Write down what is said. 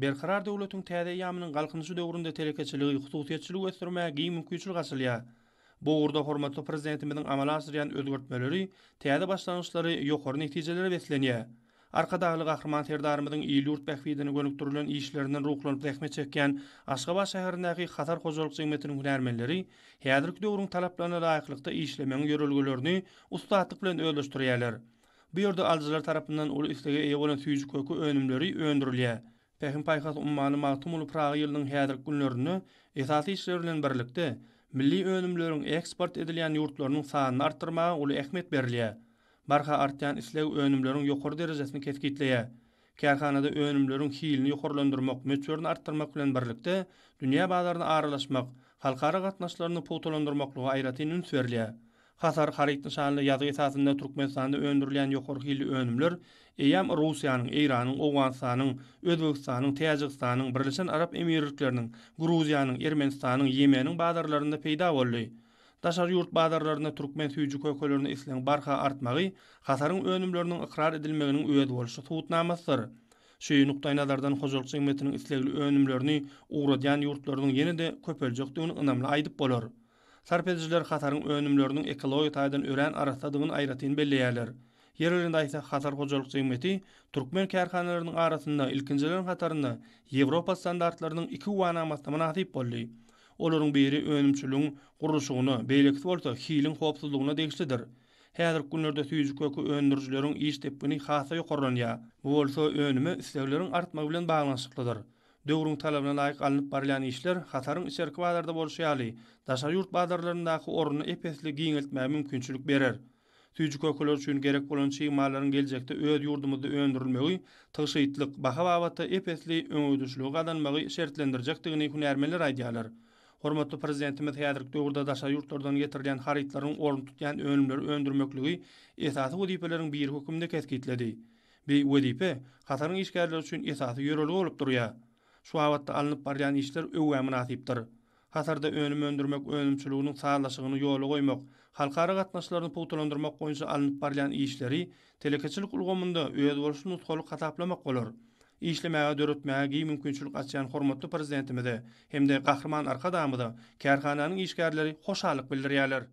Berkarar döwletiň täze ýamynyň galkynjy döwründe telekeçiligi, hususiýetçiligi ösdürmäge giň mümkinçilik açylýar. Bu urda hormatly prezidentimiziň amala asyrýan özgertmeleri, täze başlanýyşlary ýokary netijelere beslenýär. Arkadaşly gahryman serdarymyzyň ýurt bähbidini gönükdirilen işlerinden ruhlanyp zähmet çekýän Aşgabat şäherindäki Hatar hojalyk jemgyýetiniň hünärmenleri häzirki döwrüň talaplaryna laýyklykda işlemeň ýörelgelerini ustatlyk bilen özleşdirýärler. Bu ýerde alyjylar tarapyndan ol istege eýe bolan süýjü kökü önümleri öndürilýär. Pähim paýhas ummany magtumuly Praga ýylynyň häzirki günlerini esasy işler bilen birlikde milli önümleriň eksport edilýän ýurtlarynyň sanyny artdyrmaga uly ähmiýet berilýär. Barha artýan isleg önümleriň ýokary derejesini kesgitleýär. Kärhanada önümleriň hilini ýokarlandyrmak, möçberini artdyrmak bilen birlikde dünýä bazaryna aralaşmak, halkara gatnaşlaryny pogtalandyrmaklygy aýratyn üns berilýär. Hasar harytny şanly ýazy esasynda Türkmenistanda öndürilen ýokary hilli önümler eýam Russiýanyň, Iranyň, Owganistanyň, Özbegistanyň, Täjikistanyň, Birleşen Arap Emirlikläriniň, Gruziýanyň, Ermenistanyň, Ýemeniň bazarlarynda peýda boldy. Daşar ýurt bazarlaryna türkmen süýjü kökelerini islen barha artmagy hasaryň önümleriniň ikrar edilmeginiň öýet bolşy tutnamasydyr. Şu nukdaý nazardan hojalyk jemgyýetiniň islegli önümlerini uğradýan ýurtlarynyň ýene-de köpeljekdigini ynamly aýdyp bolar. Sarpedijiler hasaryň önümleriniň ekologik taýdan ören arasadygyny aýratyn belleýärler. Ýerlerinde ise Hasar hojalyk jemgyýeti türkmen kärhanalarynyň arasynda ilkinjilerin hatarynda Ýewropa standartlarynyň 2 wanamasynda nasip boldy. Olaryň biri önümçülüğün gurulşygyny, beýlekli bolsa hilin hopsuzlygyna degişlidir. Häzirki günlerde süýjü kökü öndürjileriň iş tepkini hasa ýokarlanýar. Bu bolsa önüme islegleriň artmagy bilen baglanyşyklydyr. Döwrüň talabyna laýyk alynıp barýan işler hasaryň içerki bazarda bolşýaly, daşary ýurt bazarlaryndaky oruny epesli giňeltmäge mümkinçilik berer. Süýjü kökeler üçin gerek bolan çyýmalaryň geljekde öz ýurdumyzda öndürilmegi, tygyşytlyk, baha babata epesli öňüdüşlügi gadanmagy şertlendirjekdigini hünärmenler aýdýarlar. Hormatly prezidentimiz häzirki döwürde daşary ýurtlardan getirilen harytlaryň orun tutýan önümleri öndürmekligi esasy wezipeleriň biri hökümde kesgitledi. Bu wezipe hasaryň işgärleri üçin esasy ýörelgi bolup durýar. Şu wagtda alınıp barýan işler öwä münasipdir. Hasarda önüm öndürmek önümçiliginiň sağlaşygyny ýola goýmak, halkara gatnaşlaryny pogtalandyrmak boýunça alınıp barýan işleri telekeçilik ulgamynda öz bolşyny nutgalyk hataplamak bolar. İşlemäge döretmäge giň mümkinçilik açýan hormatly prezidentimize hem de gahrman arkadamyza kärhananyň işgärleri hoşallyk bildirýärler.